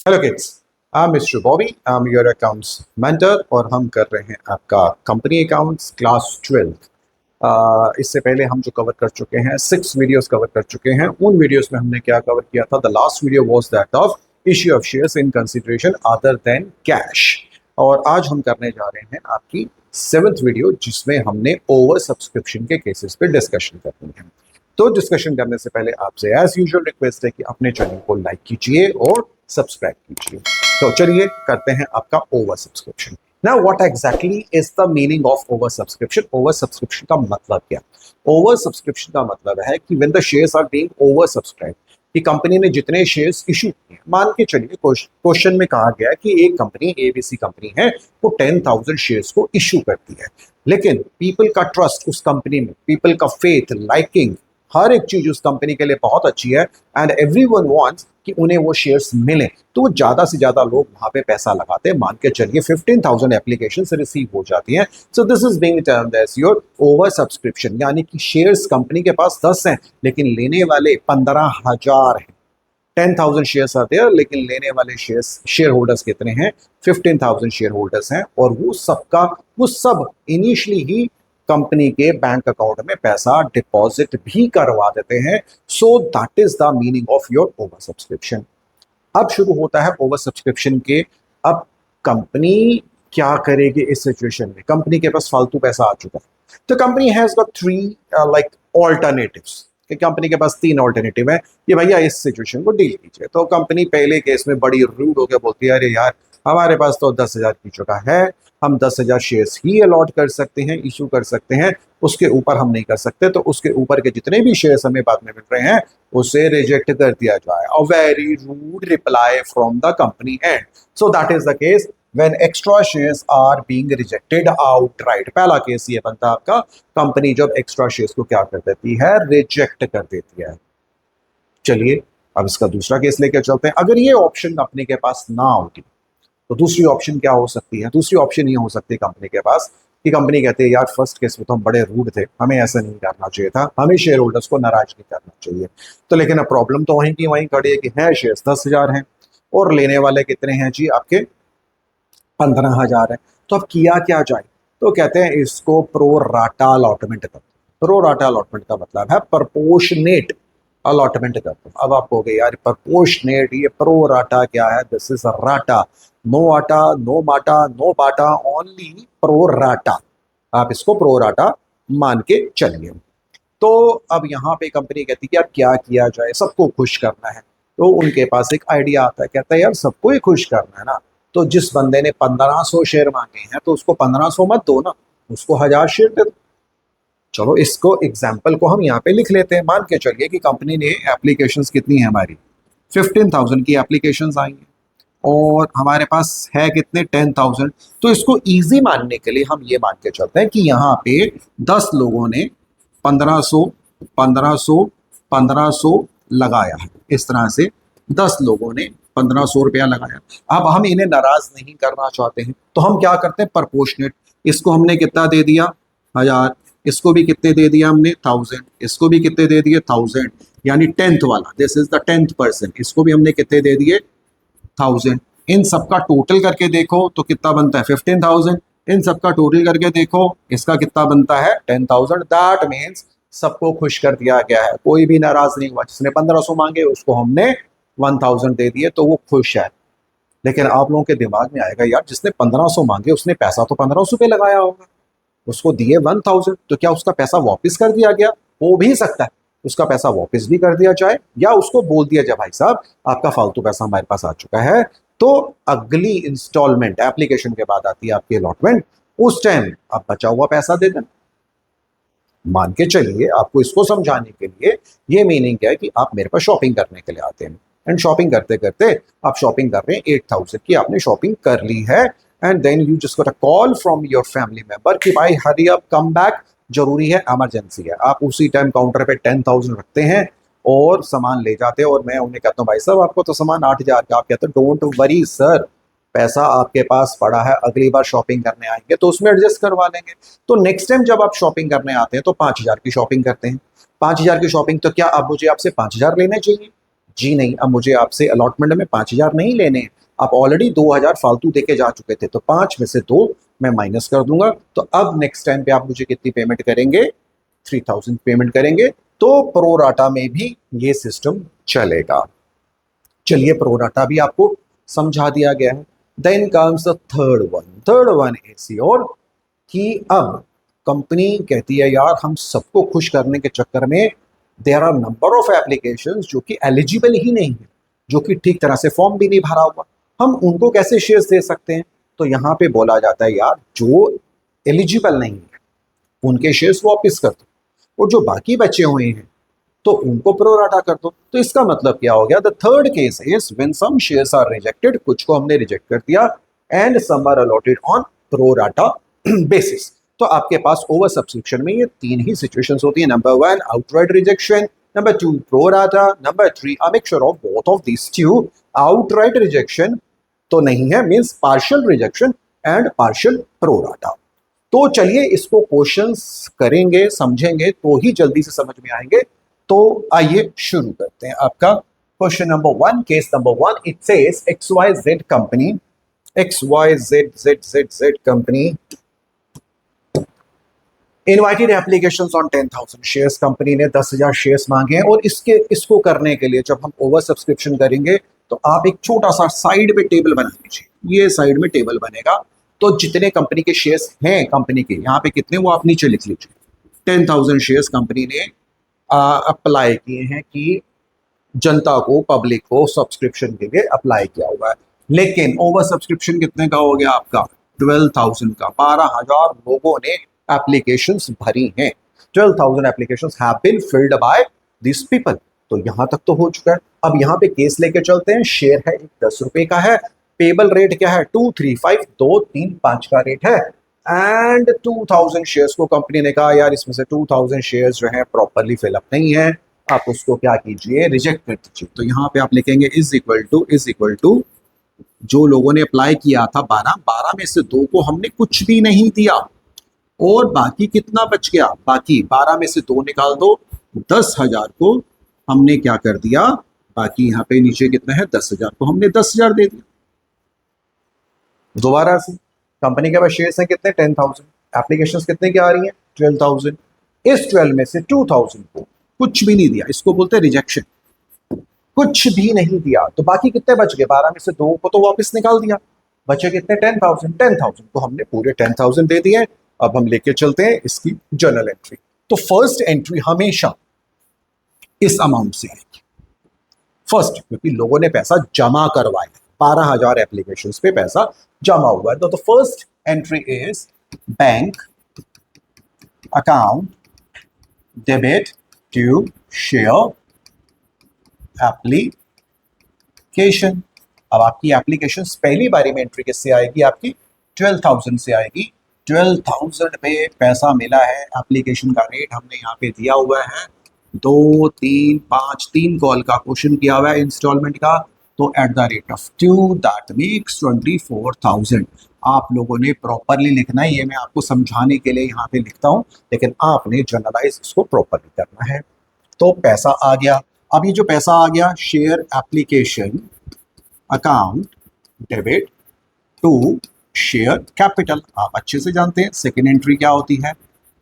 Hello kids, I am mister Bobby, I am your accounts mentor और हम कर रहे हैं आपका कंपनी अकाउंट्स क्लास 12। इससे पहले हम जो कवर कर चुके हैं 6 वीडियोस कवर कर चुके हैं। उन वीडियोस में हमने क्या कवर किया था? The last video was that of issue of shares in consideration other than cash. और आज हम करने जा रहे हैं आपकी 7th वीडियो, जिसमें हमने ओवर सब्सक्रिप्शन के केसेस पे डिस्कशन करनी है। तो डिस्कशन करने से पहले आपसे एज यूजुअल रिक्वेस्ट है कि अपने चैनल को लाइक कीजिए और सब्सक्राइब कीजिए। तो चलिए करते हैं आपका over subscription. Now what exactly is the meaning of over subscription? Over subscription का मतलब क्या? ओवर सब्सक्रिप्शन का मतलब है कि when the shares are being over subscribe, कि कंपनी ने जितने शेयर्स इशू किए, मान के चलिए क्वेश्चन में कहा गया कि एक कंपनी एबीसी कंपनी है, वो 10,000 शेयर्स को इशू करती है, लेकिन पीपल का ट्रस्ट उस कंपनी में, पीपल का फेथ, लाइकिंग, हर एक चीज उस कंपनी के लिए बहुत अच्छी है एंड एवरीवन वांट्स कि उन्हें वो शेयर्स मिले, तो वो ज्यादा से ज्यादा लोग वहां पे पैसा लगाते हैं। मान के चलिए 15,000 एप्लीकेशंस रिसीव हो जाती हैं। So this is being termed as your over subscription, यानी कि शेयर्स कंपनी के पास 10 हैं लेकिन लेने वाले 15,000 हैं। 10,000 शेयर्स आते हैं लेकिन लेने वाले शेयर होल्डर्स कितने हैं? 15,000 शेयर होल्डर्स हैं, और वो सब इनिशियली ही कंपनी के बैंक अकाउंट में पैसा डिपॉजिट भी करवा देते हैं। सो that is the meaning of your over subscription. अब शुरू होता है ओवर सब्सक्रिप्शन के। अब कंपनी क्या करेगी इस सिचुएशन में? कंपनी के पास फालतू पैसा आ चुका है, तो company has got 3 like alternatives, कि कंपनी के पास 3 ऑल्टरनेटिव है कि भैया इस सिचुएशन को डील कीजिए। तो कंपनी पहले केस में बड़ी रूड होकर बोलती है, अरे यार हमारे पास तो 10,000 की चुका है, हम 10,000 शेयर्स ही अलॉट कर सकते हैं, इशू कर सकते हैं, उसके ऊपर हम नहीं कर सकते। तो उसके ऊपर के जितने भी शेयर्स हमें बाद में मिल रहे हैं उसे रिजेक्ट कर दिया जाए। A very rude reply from the company end. So that is the case when extra shares are being rejected outright। पहला केस ये बनता है आपका, कंपनी जब एक्स्ट्रा शेयर्स को क्या कर देती है? रिजेक्ट कर देती है। चलिए अब इसका दूसरा केस लेकर चलते हैं। अगर ये ऑप्शन कंपनी के पास ना होती तो दूसरी ऑप्शन क्या हो सकती है? दूसरी ऑप्शन ये हो सकती है कंपनी के पास कि कंपनी कहती है, यार फर्स्ट केस में तो हम बड़े रूड थे, हमें ऐसा नहीं करना चाहिए था, हमें शेयर होल्डर्स को नाराज नहीं करना चाहिए। तो लेकिन अब प्रॉब्लम तो वहीं की वहीं खड़ी है कि है शेयर्स 10,000 हैं और लेने वाले कितने हैं जी? आपके 15,000 है। तो अब किया क्या जाए? तो कहते हैं इसको प्रो राटा अलॉटमेंट कर। प्रो राटा अलॉटमेंट का मतलब है प्रपोर्शनेट अलॉटमेंट कर दो। अब आप कहोगे यार प्रपोर्शनेट, ये प्रो राटा क्या है? दिस इज राटा, नो आटा, नो माटा, नो बाटा, ओनली प्रो राटा। आप इसको प्रो राटा मान के चलिए। तो अब यहाँ पे कंपनी कहती है यार क्या किया जाए, सबको खुश करना है। तो उनके पास एक आइडिया आता है, कहता है यार सबको ही खुश करना है ना, तो जिस बंदे ने 1500 शेयर मांगे हैं तो उसको 1500 मत दो ना, उसको 1000 शेयर दे दो। चलो इसको एग्जाम्पल को हम यहाँ पे लिख लेते हैं। मान के चलिए कि कंपनी ने एप्लीकेशंस कितनी है हमारी? 15,000 की एप्लीकेशंस आई हैं और हमारे पास है कितने? 10,000। तो इसको इजी मानने के लिए हम ये मान के चलते हैं कि यहाँ पे 10 लोगों ने 1500 1500 1500 लगाया है। इस तरह से 10 लोगों ने 1500 रुपया लगाया। अब हम इन्हें नाराज नहीं करना चाहते हैं तो हम क्या करते हैं? प्रपोर्शनेट। इसको हमने कितना दे दिया? 1000। इसको भी कितने दे दिया हमने? 1000। इसको भी कितने दे दिए? 1000। यानी 10th वाला, this is the 10th person, इसको भी हमने कितने दे दिए? 1000। इन सबका टोटल करके देखो तो कितना बनता है? 15,000। इन सबका टोटल करके देखो, इसका कितना बनता है? 10,000। दैट मीन्स सबको खुश कर दिया गया है, कोई भी नाराज नहीं हुआ। जिसने 1500 मांगे उसको हमने 1000 दे दिए तो वो खुश है। लेकिन आप लोगों के दिमाग में आएगा, यार जिसने 1500 मांगे उसने पैसा तो 1500 पे लगाया होगा, उसको दिए 1000, तो क्या उसका पैसा वापस कर दिया गया? हो भी सकता है उसका पैसा वापस भी कर दिया जाए, या उसको बोल दिया जाए भाई साहब आपका फालतू पैसा हमारे पास आ चुका है, तो अगली इंस्टॉलमेंट एप्लीकेशन के बाद आती है आपकी अलॉटमेंट, उस टाइम आप बचा हुआ पैसा दे देना। मान के चलिए आपको इसको समझाने के लिए ये मीनिंग क्या है कि आप मेरे पास शॉपिंग करने के लिए आते हैं एंड शॉपिंग करते करते आप शॉपिंग कर रहे हैं 8,000 की, आपने शॉपिंग कर ली है and then you just got a call from your family member कि भाई हरी अप, कम बैक, जरूरी है, इमरजेंसी है। आप उसी टाइम काउंटर पे 10,000 रखते हैं और सामान ले जाते हैं, और मैं उन्हें कहता हूँ भाई साहब आपको तो सामान 8,000 का। आप कहते हैं डोंट वरी सर, पैसा आपके पास पड़ा है, अगली बार शॉपिंग करने आएंगे तो उसमें एडजस्ट करवा लेंगे। तो नेक्स्ट टाइम जब आप शॉपिंग करने आते हैं तो 5,000 की शॉपिंग करते हैं। 5,000 की शॉपिंग, तो क्या अब मुझे आपसे 5,000 लेने चाहिए? जी नहीं, अब मुझे आपसे अलॉटमेंट में 5,000 नहीं लेने हैं, आप ऑलरेडी 2,000 फालतू देके जा चुके थे, तो 5 में से 2 मैं माइनस कर दूंगा। तो अब नेक्स्ट टाइम पे आप मुझे कितनी पेमेंट करेंगे? 3,000 पेमेंट करेंगे। तो प्रोराटा में भी ये सिस्टम चलेगा। चलिए, प्रोराटा भी आपको समझा दिया गया है। Then comes the third one is your कि अब कंपनी कहती है यार हम सबको खुश करने के चक्कर में there are number of applications जो कि एलिजिबल ही नहीं है, जो कि ठीक तरह से फॉर्म भी नहीं भरा हुआ, हम उनको कैसे शेयर्स दे सकते हैं? तो यहाँ पे बोला जाता है यार जो एलिजिबल नहीं है उनके शेयर्स वापस कर दो, और जो बाकी बचे हुए हैं तो उनको प्रोराटा कर दो। तो इसका मतलब क्या हो गया? The third case is when some shares are rejected, कुछ को हमने रिजेक्ट कर दिया, and some are allotted on pro rata basis. तो आपके पास ओवर सब्सक्रिप्शन में ये 3 ही सिचुएशंस होती है। Number 1 outright rejection, number 2 pro rata, number 3 a mixture of both of these two. Outright rejection तो नहीं है, means partial rejection and partial pro rata. तो चलिए इसको क्वेश्चंस करेंगे, समझेंगे तो ही जल्दी से समझ में आएंगे। तो आइए शुरू करते हैं। आपका question number 1, case number 1, it says XYZ company, XYZ company invited applications on 10,000 shares. Company ने 10,000 शेयर्स मांगे हैं, और इसको करने के लिए जब हम ओवर सब्सक्रिप्शन करेंगे तो आप एक छोटा सा साइड में टेबल बना लीजिए। ये साइड में टेबल बनेगा, तो जितने कंपनी के शेयर्स हैं कंपनी के, यहाँ पे कितने वो आप नीचे लिख लीजिए। 10,000 शेयर्स कंपनी ने अप्लाई किए हैं कि जनता को, पब्लिक को सब्सक्रिप्शन के लिए अप्लाई किया हुआ है। लेकिन ओवर सब्सक्रिप्शन कितने का हो गया आपका? 12,000 का। 12,000 लोगों ने एप्लीकेशंस भरी हैं। 12,000 applications have been filled by this people. तो यहां तक तो हो चुका है। अब यहाँ पे केस लेके चलते हैं। शेयर है 10 रुपए का है, पेबल रेट क्या है? 235, 235 का रेट है, एंड 2,000 शेयर्स को कंपनी ने कहा यार इसमें से 2,000 शेयर्स जो है प्रॉपरली फिलअप नहीं है, आप उसको क्या कीजिए? रिजेक्ट कर दीजिए। तो यहाँ पे आप लिखेंगे इज इक्वल टू जो लोगों ने अप्लाई किया था 12 में से 2 को हमने कुछ भी नहीं दिया, और बाकी कितना बच गया? बाकी 12 में से 2 निकाल दो, 10,000 को हमने क्या कर दिया? बाकी यहाँ पे नीचे कितना है? 10,000 को हमने 10,000 दे दिया। दोबारा से कंपनी के पास शेयर्स हैं कितने? 10,000। एप्लीकेशंस कितने की आ रही हैं? 12,000। इस 12 में से 2,000 को कुछ भी नहीं दिया, इसको बोलते हैं रिजेक्शन। कुछ भी नहीं दिया, तो बाकी कितने बच गए? 12 में से 2 को तो वापस निकाल दिया, बचे कितने? 10,000। 10,000 को हमने पूरे 10,000 दे दिए। अब हम लेके चलते हैं इसकी जर्नल एंट्री। तो फर्स्ट एंट्री हमेशा इस अमाउंट से आएगी फर्स्ट, क्योंकि लोगों ने पैसा जमा करवाया। 12,000 एप्लीकेशंस पे पैसा जमा हुआ है। तो first entry is bank account debit to share application. अब आपकी एप्लीकेशन पहली बारी में एंट्री किससे आएगी? आपकी 12,000 से आएगी। 12,000 पे पैसा मिला है, एप्लीकेशन का रेट हमने यहाँ पे दिया हुआ है 2, 3, 5, 3 कॉल का क्वेश्चन किया हुआ है इंस्टॉलमेंट का। तो eight the rate of 2 that makes 24,000। आप लोगों ने प्रॉपरली लिखना है, ये मैं आपको समझाने के लिए यहाँ पे लिखता हूँ, लेकिन आपने जर्नलाइज इसको प्रॉपरली करना है। तो पैसा आ गया। अब ये जो पैसा आ गया, share application account debit to share capital, आप अच्छे से जानते हैं सेकेंड एंट्री क्या होती है,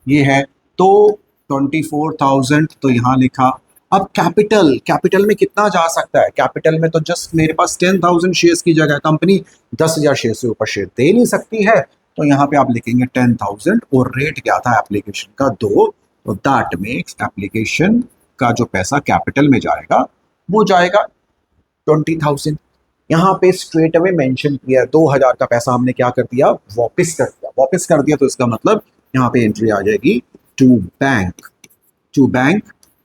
ये है। तो 24,000 तो यहाँ लिखा। अब कैपिटल में कितना जा सकता है? कैपिटल में तो जस्ट मेरे पास 10,000 शेयर्स की जगह कंपनी 10,000 शेयर से ऊपर शेयर दे नहीं सकती है, तो यहाँ पे आप लिखेंगे 10,000, और रेट क्या था एप्लीकेशन का? 2। तो दैट मेक्स एप्लीकेशन का जो पैसा कैपिटल में जाएगा वो जाएगा 20,000। यहाँ पे स्ट्रेट अवे मेंशन किया 2,000 का पैसा हमने क्या कर दिया? वापस कर दिया। तो इसका मतलब यहाँ पे एंट्री आ जाएगी टू बैंक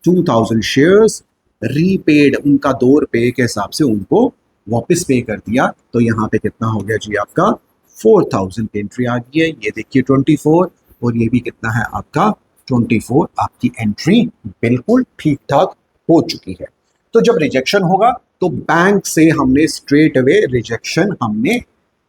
2,000 शेयर्स रीपेड, उनका 2 रुपए के हिसाब से उनको वापस पे कर दिया। तो यहाँ पे कितना हो गया जी? आपका 4,000 की एंट्री आ गई है। ये देखिए 24, और ये भी कितना है आपका? 24। आपकी एंट्री बिल्कुल ठीक ठाक हो चुकी है। तो जब रिजेक्शन होगा तो बैंक से हमने स्ट्रेट अवे रिजेक्शन हमने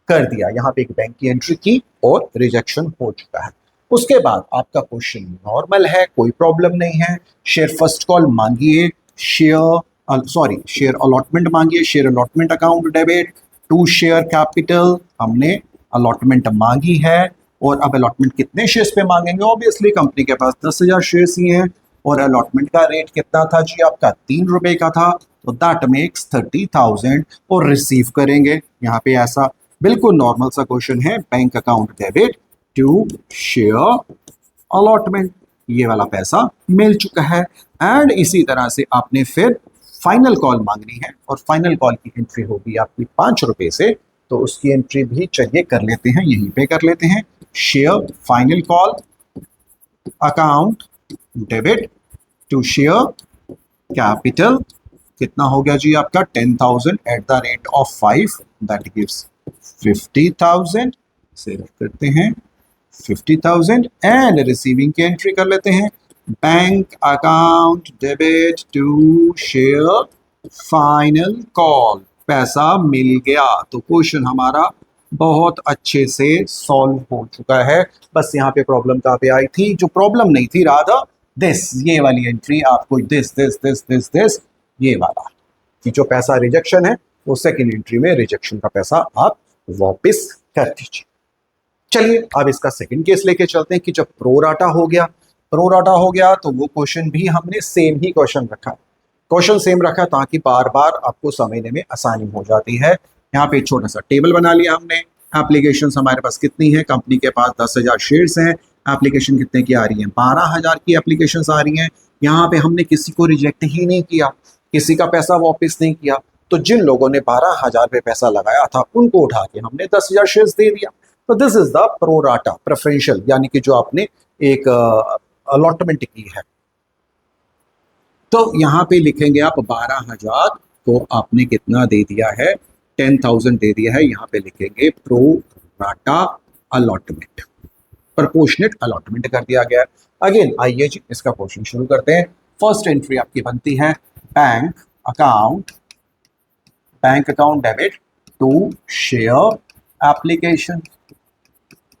कर दिया। यहाँ पे एक बैंक की एंट्री की और रिजेक्शन हो चुका है। उसके बाद आपका क्वेश्चन नॉर्मल है, कोई प्रॉब्लम नहीं है। शेयर फर्स्ट कॉल मांगिए, शेयर सॉरी शेयर अलॉटमेंट मांगी है, share allotment account debit to share capital, हमने अलॉटमेंट मांगी है। और अब अलॉटमेंट कितने शेयर्स पे मांगेंगे, ऑब्वियसली कंपनी के पास 10,000 शेयर्स ही हैं और अलॉटमेंट का रेट कितना था जी आपका, 3 रुपए का था, तो दैट मेक्स 30,000 और रिसीव करेंगे। यहाँ पे ऐसा बिल्कुल नॉर्मल सा क्वेश्चन है, bank account debit to share allotment, ये वाला पैसा मिल चुका है। एंड इसी तरह से आपने फिर फाइनल कॉल मांगनी है और फाइनल कॉल की एंट्री होगी आपकी 5 रुपए से, तो उसकी एंट्री भी चलिए कर लेते हैं, यहीं पे कर लेते हैं। Share final call account debit to share capital, कितना हो गया जी आपका 10,000 at the rate of 5, that gives 50,000, save करते हैं 50,000 एंड रिसीविंग की एंट्री कर लेते हैं, bank account debit to share final call, पैसा मिल गया। तो क्वेश्चन हमारा बहुत अच्छे से सॉल्व हो चुका है। बस यहाँ पे प्रॉब्लम कहाँ पे आई थी, जो प्रॉब्लम नहीं थी, राधा दिस, ये वाली एंट्री आपको this this this this this ये वाला कि जो पैसा रिजेक्शन है वो सेकेंड एंट्री में रिजेक्शन का पैसा आप वापस कर दीजिए। चलिए अब इसका सेकंड केस लेके चलते हैं कि जब प्रोराटा हो गया, प्रोराटा हो गया तो वो क्वेश्चन भी हमने सेम ही क्वेश्चन रखा, क्वेश्चन सेम रखा ताकि बार बार आपको समझने में आसानी हो जाती है। यहाँ पे एक छोटा सा टेबल बना लिया हमने, एप्लीकेशन हमारे पास कितनी है, कंपनी के पास 10,000 शेयर्स हैं, एप्लीकेशन कितने की आ रही है, 12,000 की एप्लीकेशन आ रही हैं। यहाँ पे हमने किसी को रिजेक्ट ही नहीं किया, किसी का पैसा वापस नहीं किया, तो जिन लोगों ने 12,000 पे पैसा लगाया था उनको उठा के हमने 10,000 शेयर्स दे दिया। तो this is the pro rata preferential, यानी कि जो आपने एक अलॉटमेंट की है। तो यहाँ पे लिखेंगे आप 12,000 को आपने कितना दे दिया है, 10,000 दे दिया है, यहाँ पे लिखेंगे प्रोराटा अलॉटमेंट, प्रपोर्शनेट अलॉटमेंट कर दिया गया। अगेन आइए जी इसका क्वेश्चन शुरू करते हैं। फर्स्ट एंट्री आपकी बनती है bank account debit to share application,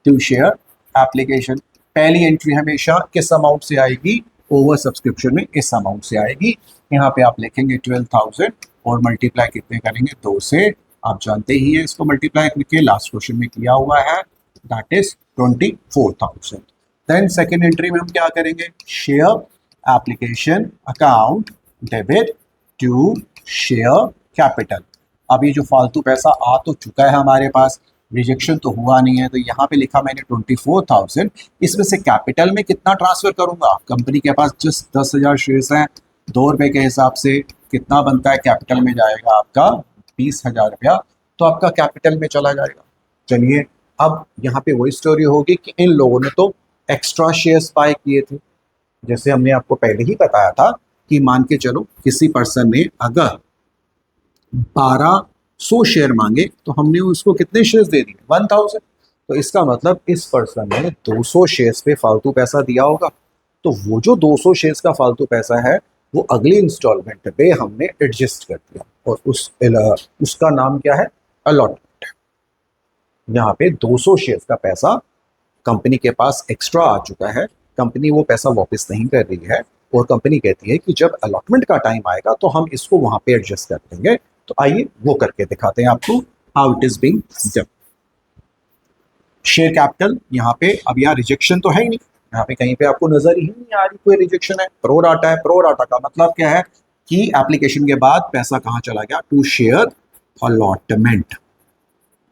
to share application. पहली एंट्री हमेशा किस अमाउंट से आएगी, ओवर सब्सक्रिप्शन में इस अमाउंट से आएगी। यहाँ पे आप लिखेंगे 12,000 और मल्टीप्लाई कितने करेंगे, 2 से, आप जानते ही हैं इसको मल्टीप्लाई करके, लास्ट क्वेश्चन में किया हुआ है, that is 24,000। Then second entry में हम क्या करेंगे, share application account debit to share capital. अभी जो फालतू पैसा आ तो चुका है हमारे पास, रिजेक्शन तो हुआ नहीं है, तो यहाँ पे लिखा मैंने 24,000, इसमें से कैपिटल में कितना ट्रांसफर करूंगा, कंपनी के पास जस्ट 10,000 शेयर्स हैं, 2 रुपए के हिसाब से कितना बनता है, कैपिटल में जाएगा आपका 20,000 रुपया, तो आपका कैपिटल में चला जाएगा। चलिए अब यहाँ पे वही स्टोरी होगी कि इन लोगों ने तो एक्स्ट्रा शेयर्स बाय किए थे, जैसे हमने आपको पहले ही बताया था कि मान के चलो किसी पर्सन ने अगर 1200 शेयर मांगे तो हमने उसको कितने शेयर्स दे दिए, 1000, तो इसका मतलब इस पर्सन ने 200 शेयर्स पे फालतू पैसा दिया होगा, तो वो जो 200 शेयर्स का फालतू पैसा है वो अगली इंस्टॉलमेंट पे हमने एडजस्ट कर दिया और उसका नाम क्या है, अलॉटमेंट। यहाँ पे 200 शेयर्स का पैसा कंपनी के पास एक्स्ट्रा आ चुका है, कंपनी वो पैसा वापस नहीं कर रही है और कंपनी कहती है कि जब अलॉटमेंट का टाइम आएगा तो हम इसको वहां पे एडजस्ट कर देंगे। तो आइए वो करके दिखाते हैं आपको how it is being done. Share capital, यहाँ पे अब यहाँ रिजेक्शन तो है ही नहीं, यहाँ पे कहीं पे आपको नजर ही नहीं आ रही कोई रिजेक्शन है, प्रोराटा है। प्रोराटा का मतलब क्या है कि एप्लीकेशन के बाद पैसा कहाँ चला गया, to share allotment,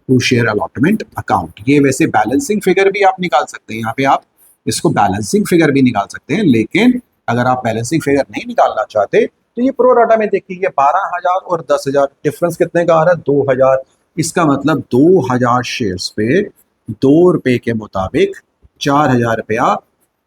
to share allotment account. ये वैसे बैलेंसिंग फिगर भी आप निकाल सकते हैं, यहाँ पे आप इसको बैलेंसिंग फिगर भी निकाल सकते हैं, लेकिन अगर आप बैलेंसिंग फिगर नहीं निकालना चाहते तो ये प्रोराटा में देखिए, ये 12,000 और 10,000 डिफरेंस कितने का आ रहा है, 2,000। इसका मतलब 2,000 शेयर्स पे 2 रुपए के मुताबिक 4,000 रुपया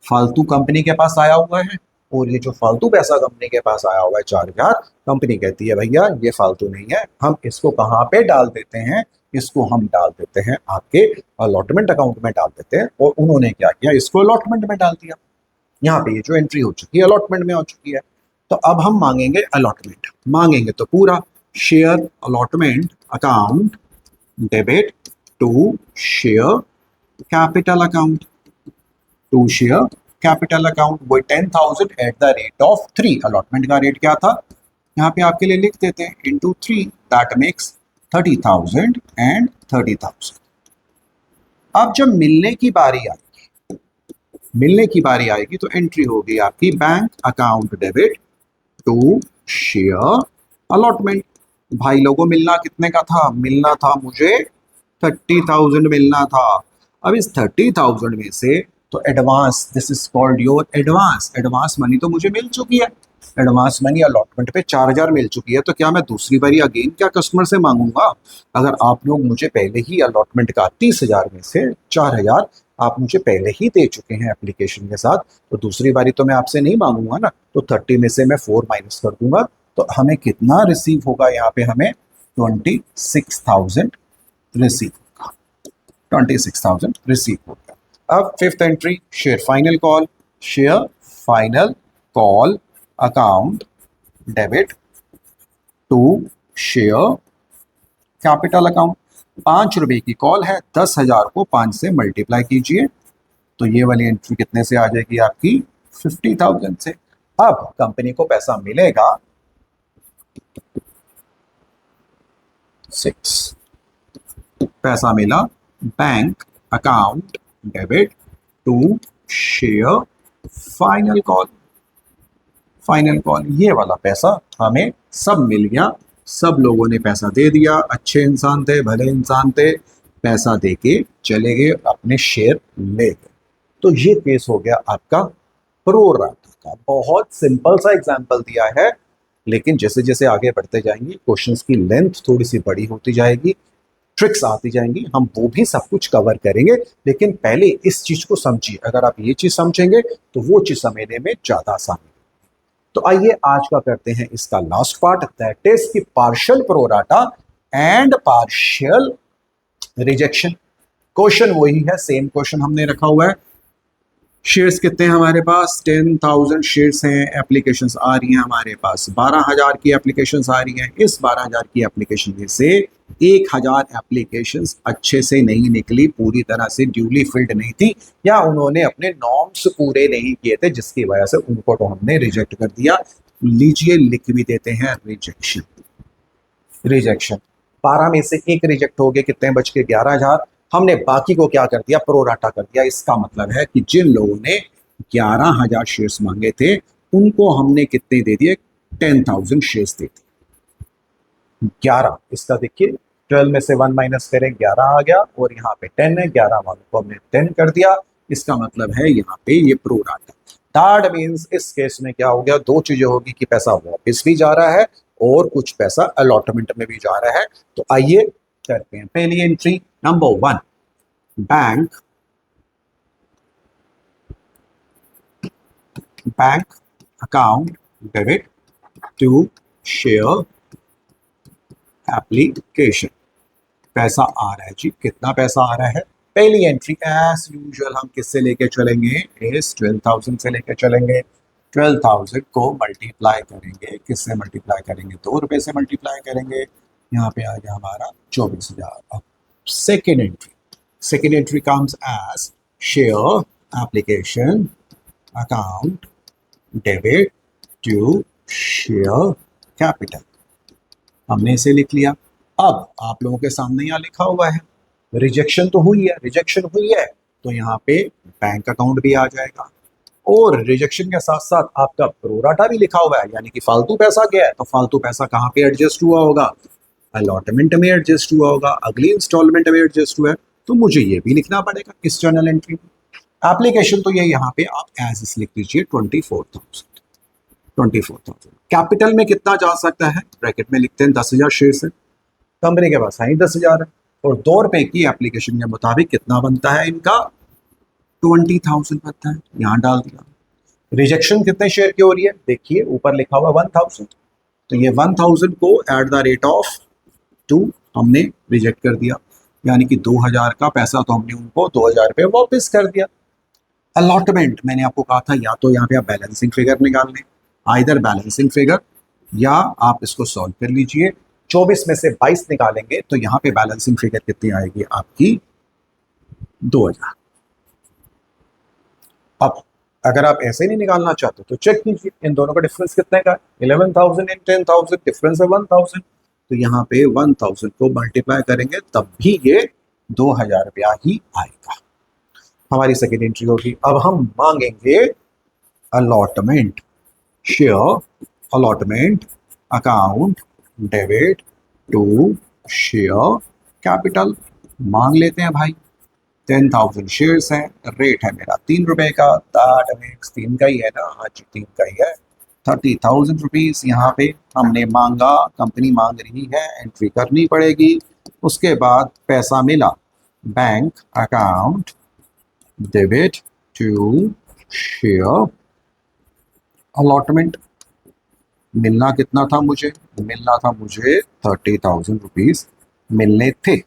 फालतू कंपनी के पास आया हुआ है, और ये जो फालतू पैसा कंपनी के पास आया हुआ है 4,000, कंपनी कहती है भैया ये फालतू नहीं है, हम इसको कहाँ पे डाल देते हैं, इसको हम डाल देते हैं आपके अलॉटमेंट अकाउंट में डाल देते हैं। और उन्होंने क्या किया, इसको अलॉटमेंट में डाल दिया। यहाँ पे ये जो एंट्री हो चुकी है अलॉटमेंट में हो चुकी है। तो अब हम मांगेंगे अलॉटमेंट, मांगेंगे तो पूरा share allotment account debit to share capital account, to share capital account. वो 10,000 at the rate of 3, allotment का रेट क्या था यहाँ पे आपके लिए लिख देते हैं इंटू 3, दैट मेक्स 30,000 एंड 30,000। अब जब मिलने की बारी आएगी तो एंट्री होगी आपकी bank account debit to share allotment. भाई लोगों मिलना कितने का था? मिलना था मुझे 30,000 मिलना था। अब इस 30,000 में से तो advance, this is called your advance money तो मुझे मिल चुकी है। एडवांस मनी अलॉटमेंट पे 4,000 मिल चुकी है, तो क्या मैं दूसरी बारी अगेन क्या कस्टमर से मांगूंगा? अगर आप लोग मुझे पहले ही अलॉटमेंट का 30,000 में से 4,000 आप मुझे पहले ही दे चुके हैं एप्लीकेशन के साथ, तो दूसरी बारी तो मैं आपसे नहीं मांगूंगा ना। तो 30 में से मैं 4 माइनस कर दूंगा, तो हमें कितना रिसीव होगा? यहाँ पे हमें 26,000 रिसीव होगा, 26,000 रिसीव होगा। अब fifth entry, share final call account debit to share capital account. 5 रुपए की कॉल है, 10,000 को 5 से मल्टीप्लाई कीजिए, तो ये वाली एंट्री कितने से आ जाएगी आपकी? 50,000 से। अब कंपनी को पैसा मिलेगा 6, पैसा मिला bank account debit to share final call. ये वाला पैसा हमें सब मिल गया, सब लोगों ने पैसा दे दिया, अच्छे इंसान थे, भले इंसान थे, पैसा दे के चले गए, अपने शेयर ले गए। तो ये केस हो गया आपका प्रो राटा का। बहुत सिंपल सा एग्जांपल दिया है, लेकिन जैसे जैसे आगे बढ़ते जाएंगे क्वेश्चंस की लेंथ थोड़ी सी बड़ी होती जाएगी, ट्रिक्स आती जाएंगी, हम वो भी सब कुछ कवर करेंगे। लेकिन पहले इस चीज को समझिए, अगर आप ये चीज समझेंगे तो वो चीज समझने में ज्यादा आसानी। तो आइए आज का करते हैं इसका लास्ट पार्ट, दैट इज की partial pro rata and partial rejection. Question वही है, सेम क्वेश्चन हमने रखा हुआ है। शेयर्स कितने हैं हमारे पास? 10,000 शेयर्स हैं। एप्लीकेशंस आ रही हैं हमारे पास 12,000 की एप्लीकेशंस आ रही हैं। इस 12,000 की एप्लीकेशन में से 1,000 एप्लीकेशंस अच्छे से नहीं निकली, पूरी तरह से ड्यूली फिल्ड नहीं थी, या उन्होंने अपने नॉर्म्स पूरे नहीं किए थे, जिसकी वजह से उनको तो हमने रिजेक्ट कर दिया। लीजिए लिख भी देते हैं रिजेक्शन। 12 में से एक रिजेक्ट हो गए, कितने बच के? 11,000। हमने बाकी को क्या कर दिया? प्रोराटा कर दिया। इसका मतलब है कि जिन लोगों ने 11,000 शेयर्स मांगे थे उनको हमने कितने दे दिए? 10,000 शेयर्स दे दिए। 11, इसका देखिए 12 में से 1 माइनस करें, 11 आ गया, और यहाँ पे 10 है, 11 वालों को हमने 10 कर दिया। इसका मतलब है यहाँ पे ये प्रोराटा। दैट मीन्स इस केस में क्या हो गया? दो चीजें होगी कि पैसा वापस भी जा रहा है और कुछ पैसा अलॉटमेंट में भी जा रहा है। तो आइए करते हैं पहली entry. Number 1, bank account debit to share application. पैसा आ रहा है जी, कितना पैसा आ रहा है? पहली एंट्री एज यूजुअल हम किससे लेके चलेंगे? इस 12,000 से लेके चलेंगे। 12,000 को मल्टीप्लाई करेंगे, किससे मल्टीप्लाई करेंगे? 2 रुपए से मल्टीप्लाई करेंगे। यहाँ पे आ गया हमारा 24,000। अब second entry comes as share application account debit to share capital. हमने इसे लिख लिया। अब आप लोगों के सामने यहाँ लिखा हुआ है रिजेक्शन तो हुई है, तो यहाँ पे बैंक अकाउंट भी आ जाएगा, और रिजेक्शन के साथ साथ आपका प्रोराटा भी लिखा हुआ है, यानी कि फालतू पैसा गया है। तो फालतू पैसा कहाँ पे एडजस्ट हुआ होगा? अलॉटमेंट में एडजस्ट हुआ होगा, अगली इंस्टॉलमेंट में एडजस्ट हुआ है। तो मुझे ये भी लिखना पड़ेगा इस जर्नल एंट्री में। एप्लीकेशन तो ये यहाँ पे आप एज इस लिख लीजिए 24,000। कैपिटल में कितना जा सकता है? ब्रैकेट में लिखते हैं 10,000 शेयर है, कंपनी के पास ही 10,000 है, और 2 रुपए की एप्लीकेशन के मुताबिक कितना बनता है इनका? 20,000 बनता है, यहाँ डाल दिया। रिजेक्शन कितने शेयर की हो रही है? देखिए ऊपर लिखा हुआ 1,000, तो ये 1,000 को एट द रेट ऑफ 2 हमने रिजेक्ट कर दिया, यानी कि 2,000 का पैसा तो हमने उनको 2,000 रुपये वापस कर दिया। अलॉटमेंट मैंने आपको कहा था, या तो यहाँ पे आप बैलेंसिंग फिगर निकाल लें, आइदर बैलेंसिंग फिगर, या आप इसको सॉल्व कर लीजिए। 24 में से 22 निकालेंगे तो यहाँ पे बैलेंसिंग फिगर कितनी आएगी आपकी? 2,000। अब अगर आप ऐसे नहीं निकालना चाहते तो चेक कीजिए इन दोनों का डिफरेंस कितने का है, 11,000 एंड 10,000, डिफरेंस है 1,000। तो यहाँ पे 1,000 को मल्टीप्लाई करेंगे तब भी ये 2,000 रुपया ही आएगा। हमारी सेकेंड एंट्री होगी। अब हम मांगेंगे allotment, share allotment account debit to share capital. मांग लेते हैं भाई। 10,000 शेयर्स हैं, रेट है मेरा 3 रुपए का, दैट मीन्स 3 का ही है ना, हाँ जी 3 का ही है। 30,000 रुपीज यहाँ पे हमने मांगा, कंपनी मांग रही है, एंट्री करनी पड़ेगी। उसके बाद पैसा मिला, bank account debit to share allotment. मिलना कितना था मुझे, मिलना था मुझे 30,000 रुपीज मिलने थे,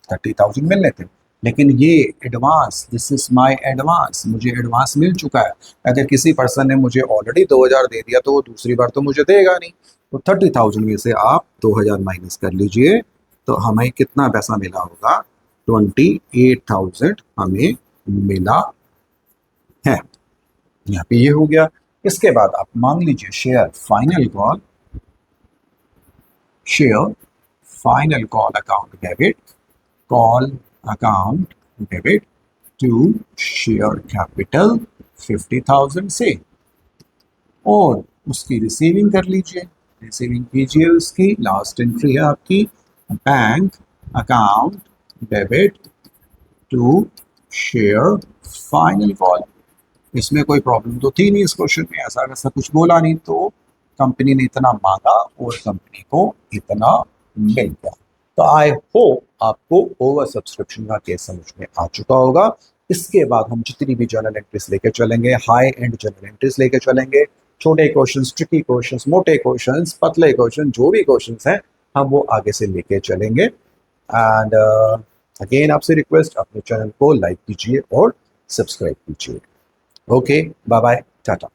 30,000 मिलने थे। लेकिन ये advance, this is my advance, मुझे एडवांस मिल चुका है। अगर किसी पर्सन ने मुझे ऑलरेडी 2,000 दे दिया तो वो दूसरी बार तो मुझे देगा नहीं। तो 30,000 में से आप 2,000 माइनस कर लीजिए तो हमें कितना पैसा मिला होगा, 28,000 हमें मिला है। यहाँ पे ये हो गया। इसके बाद आप मांग लीजिए share final call, share final call account debit, call account debit to share capital 50,000 से, और उसकी रिसीविंग कर लीजिए, रिसीविंग कीजिए उसकी। लास्ट एंट्री है आपकी bank account debit to share final call. इसमें कोई प्रॉब्लम तो थी नहीं इस क्वेश्चन में, ऐसा वैसा कुछ बोला नहीं, तो कंपनी ने इतना मांगा और कंपनी को इतना मिल गया। तो आई होप आपको ओवर सब्सक्रिप्शन का केस समझ में आ चुका होगा। इसके बाद हम जितनी भी जर्नल एंट्रीज लेके चलेंगे, हाई एंड जर्नल एंट्रीज लेके चलेंगे, छोटे क्वेश्चंस, ट्रिकी क्वेश्चंस, मोटे क्वेश्चंस, पतले क्वेश्चन, जो भी क्वेश्चंस हैं हम वो आगे से लेके चलेंगे। एंड अगेन आपसे रिक्वेस्ट, अपने चैनल को लाइक कीजिए और सब्सक्राइब कीजिए। Okay, bye bye, Tata.